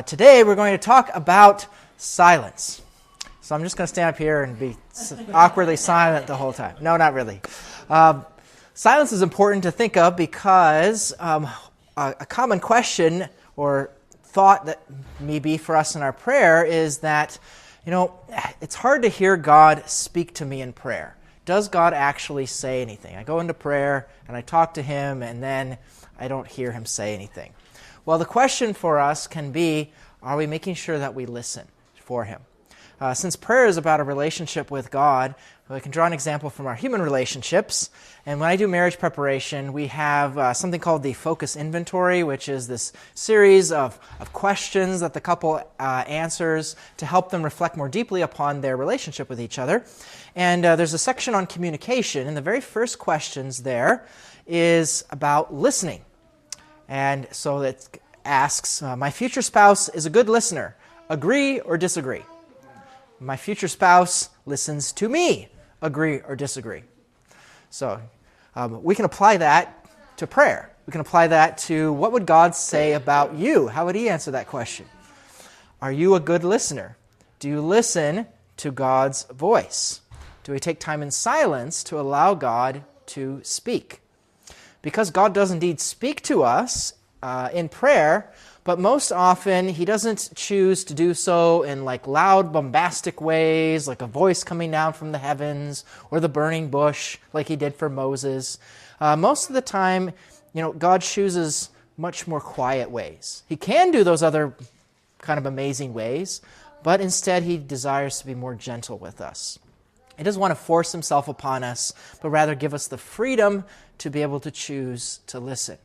Today we're going to talk about silence. So I'm just going to stand up here and be awkwardly silent the whole time. No, not really. Silence is important to think of because a common question or thought that may be for us in our prayer is that, it's hard to hear God speak to me in prayer. Does God actually say anything? I go into prayer and I talk to Him and then I don't hear Him say anything. Well, the question for us can be, are we making sure that we listen for Him? Since prayer is about a relationship with God, we can draw an example from our human relationships. And when I do marriage preparation, we have something called the Focus Inventory, which is this series of questions that the couple answers to help them reflect more deeply upon their relationship with each other. And there's a section on communication, and the very first questions there is about listening. And so it asks, my future spouse is a good listener. Agree or disagree? My future spouse listens to me. Agree or disagree? So we can apply that to prayer. We can apply that to what would God say about you? How would He answer that question? Are you a good listener? Do you listen to God's voice? Do we take time in silence to allow God to speak? Because God does indeed speak to us in prayer, but most often He doesn't choose to do so in like loud, bombastic ways, like a voice coming down from the heavens or the burning bush like He did for Moses. Most of the time, God chooses much more quiet ways. He can do those other kind of amazing ways, but instead He desires to be more gentle with us. He doesn't want to force Himself upon us, but rather give us the freedom to be able to choose to listen.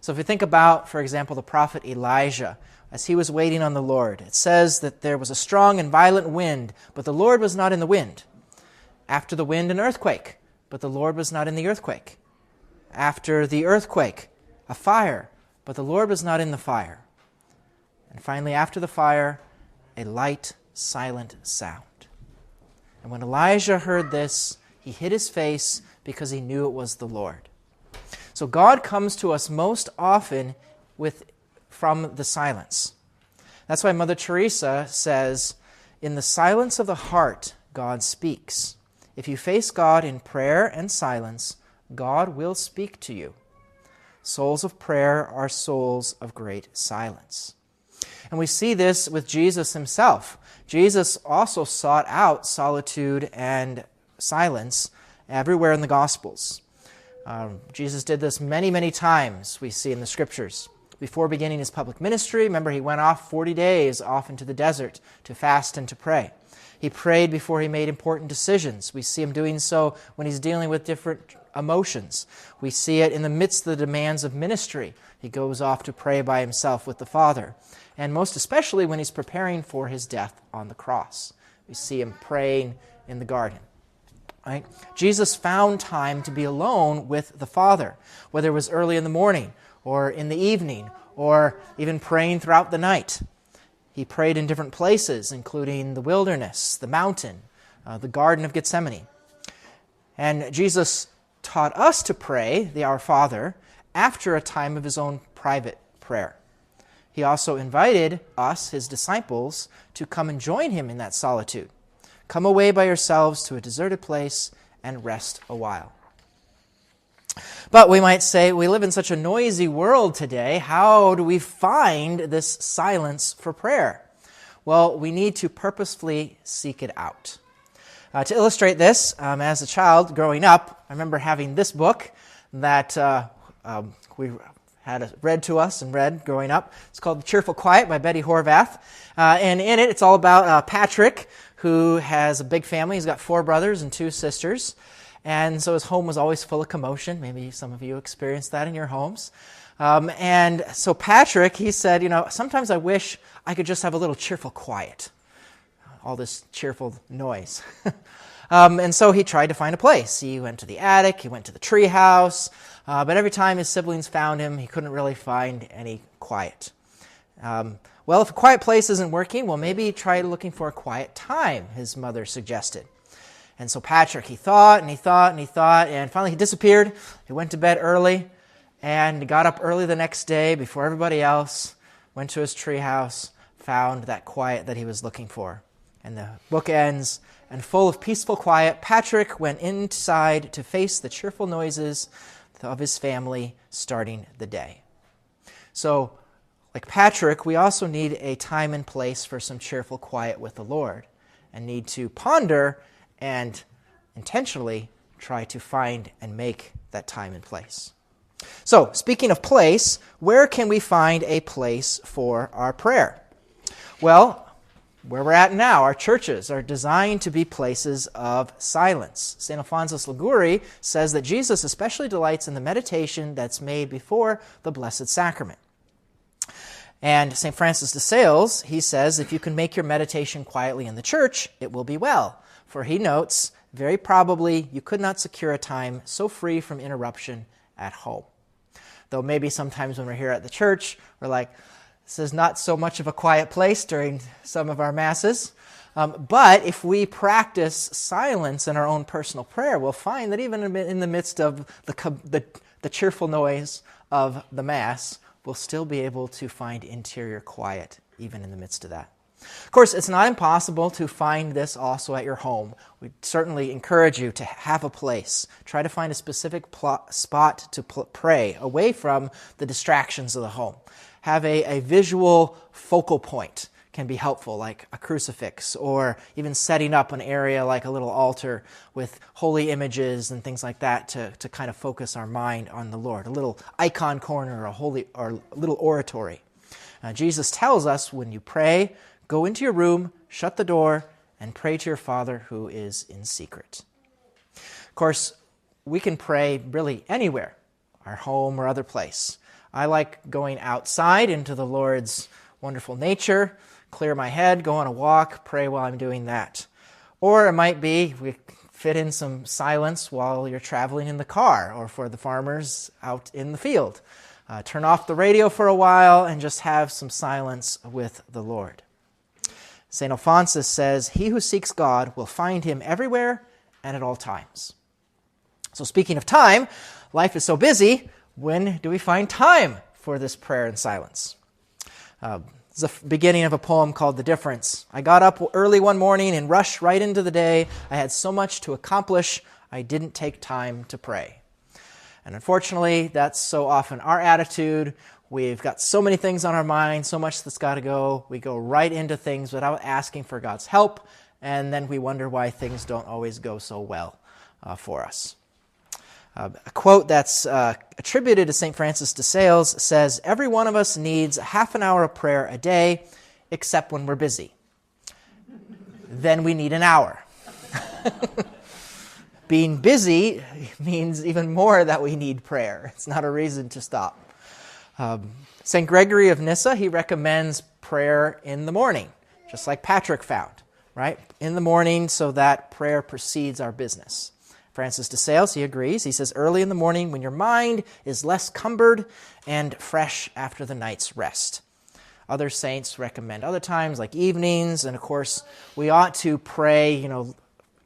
So if we think about, for example, the prophet Elijah, as he was waiting on the Lord, it says that there was a strong and violent wind, but the Lord was not in the wind. After the wind, an earthquake, but the Lord was not in the earthquake. After the earthquake, a fire, but the Lord was not in the fire. And finally, after the fire, a light, silent sound. And when Elijah heard this, he hid his face because he knew it was the Lord. So God comes to us most often from the silence. That's why Mother Teresa says, in the silence of the heart, God speaks. If you face God in prayer and silence, God will speak to you. Souls of prayer are souls of great silence. And we see this with Jesus Himself. Jesus also sought out solitude and silence everywhere in the Gospels. Jesus did this many, many times, we see in the Scriptures. Before beginning His public ministry, remember He went off 40 days off into the desert to fast and to pray. He prayed before He made important decisions. We see Him doing so when He's dealing with different emotions. We see it in the midst of the demands of ministry. He goes off to pray by Himself with the Father. And most especially when He's preparing for His death on the cross. We see Him praying in the garden. Right? Jesus found time to be alone with the Father, whether it was early in the morning or in the evening or even praying throughout the night. He prayed in different places, including the wilderness, the mountain, the Garden of Gethsemane. And Jesus taught us to pray the Our Father after a time of His own private prayer. He also invited us, His disciples, to come and join Him in that solitude. Come away by yourselves to a deserted place and rest a while. But we might say, we live in such a noisy world today. How do we find this silence for prayer? Well, we need to purposefully seek it out. To illustrate this, as a child growing up, I remember having this book that we had read to us and read growing up. It's called The Cheerful Quiet by Betty Horvath. And in it, it's all about Patrick, who has a big family. He's got 4 brothers and 2 sisters. And so his home was always full of commotion. Maybe some of you experienced that in your homes. And so Patrick, he said, sometimes I wish I could just have a little cheerful quiet. All this cheerful noise. And so he tried to find a place. He went to the attic, he went to the tree house, but every time his siblings found him, he couldn't really find any quiet. Well, if a quiet place isn't working, well, maybe try looking for a quiet time, his mother suggested. And so Patrick, he thought, and finally he disappeared. He went to bed early and got up early the next day before everybody else, went to his treehouse, found that quiet that he was looking for. And the book ends, and full of peaceful quiet, Patrick went inside to face the cheerful noises of his family starting the day. So, like Patrick, we also need a time and place for some cheerful quiet with the Lord, and need to ponder and intentionally try to find and make that time and place. So, speaking of place, where can we find a place for our prayer? Well, where we're at now, our churches are designed to be places of silence. St. Alphonsus Liguori says that Jesus especially delights in the meditation that's made before the Blessed Sacrament. And St. Francis de Sales, he says, if you can make your meditation quietly in the church, it will be well. For he notes, very probably you could not secure a time so free from interruption at home. Though maybe sometimes when we're here at the church, we're like, this is not so much of a quiet place during some of our masses. But if we practice silence in our own personal prayer, we'll find that even in the midst of the cheerful noise of the Mass, we'll still be able to find interior quiet even in the midst of that. Of course, it's not impossible to find this also at your home. We certainly encourage you to have a place. Try to find a specific spot to pray away from the distractions of the home. Have a visual focal point can be helpful, like a crucifix, or even setting up an area like a little altar with holy images and things like that to kind of focus our mind on the Lord. A little icon corner, or a little oratory. Jesus tells us when you pray, go into your room, shut the door, and pray to your Father who is in secret. Of course, we can pray really anywhere, our home or other place. I like going outside into the Lord's wonderful nature, clear my head, go on a walk, pray while I'm doing that. Or it might be we fit in some silence while you're traveling in the car, or for the farmers out in the field. Turn off the radio for a while and just have some silence with the Lord. St. Alphonsus says, he who seeks God will find him everywhere and at all times. So speaking of time, life is so busy, when do we find time for this prayer and silence? It's the beginning of a poem called The Difference. I got up early one morning and rushed right into the day. I had so much to accomplish, I didn't take time to pray. And unfortunately, that's so often our attitude. We've got so many things on our mind, so much that's got to go. We go right into things without asking for God's help, and then we wonder why things don't always go so well for us. A quote that's attributed to St. Francis de Sales says, every one of us needs half an hour of prayer a day, except when we're busy. Then we need an hour. Being busy means even more that we need prayer. It's not a reason to stop. St. Gregory of Nyssa, he recommends prayer in the morning, just like Patrick found, right? In the morning so that prayer precedes our business. Francis de Sales, he agrees. He says, early in the morning when your mind is less cumbered and fresh after the night's rest. Other saints recommend other times, like evenings, and of course, we ought to pray,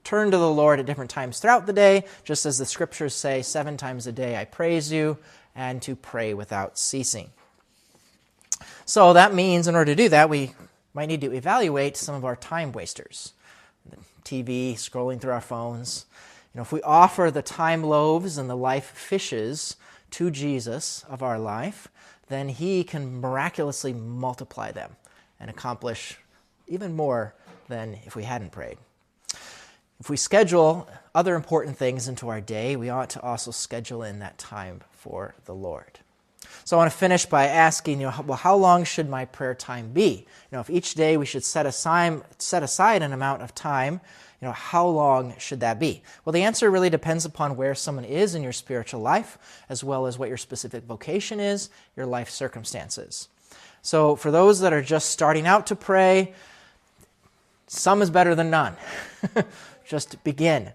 turn to the Lord at different times throughout the day, just as the scriptures say, 7 times a day I praise you, and to pray without ceasing. So that means in order to do that, we might need to evaluate some of our time wasters. TV, scrolling through our phones. If we offer the time loaves and the life fishes to Jesus of our life, then he can miraculously multiply them and accomplish even more than if we hadn't prayed. If we schedule other important things into our day, we ought to also schedule in that time for the Lord. So I want to finish by asking, how long should my prayer time be? If each day we should set aside an amount of time, how long should that be? Well, the answer really depends upon where someone is in your spiritual life, as well as what your specific vocation is, your life circumstances. So for those that are just starting out to pray, some is better than none. Just begin.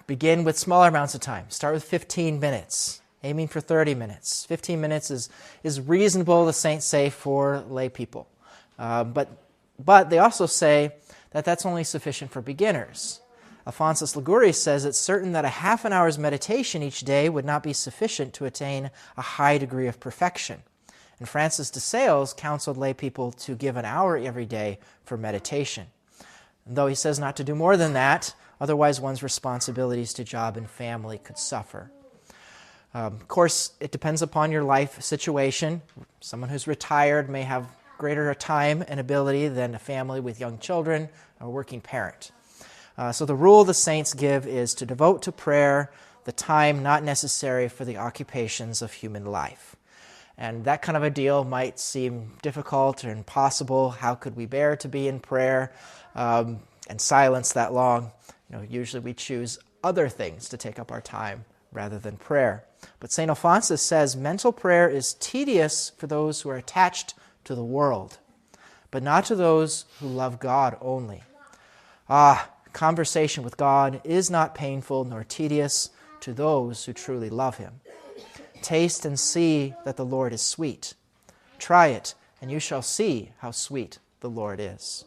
Begin with smaller amounts of time. Start with 15 minutes, aiming for 30 minutes. 15 minutes is reasonable, the saints say, for lay people. But they also say that that's only sufficient for beginners. Alphonsus Liguori says it's certain that a half an hour's meditation each day would not be sufficient to attain a high degree of perfection. And Francis de Sales counseled lay people to give an hour every day for meditation. And though he says not to do more than that, otherwise one's responsibilities to job and family could suffer. Of course, it depends upon your life situation. Someone who's retired may have greater time and ability than a family with young children or a working parent. So the rule the saints give is to devote to prayer the time not necessary for the occupations of human life. And that kind of a deal might seem difficult or impossible. How could we bear to be in prayer and silence that long? Usually we choose other things to take up our time rather than prayer. But St. Alphonsus says mental prayer is tedious for those who are attached to the world, but not to those who love God only. Conversation with God is not painful nor tedious to those who truly love him. Taste and see that the Lord is sweet. Try it, and you shall see how sweet the Lord is.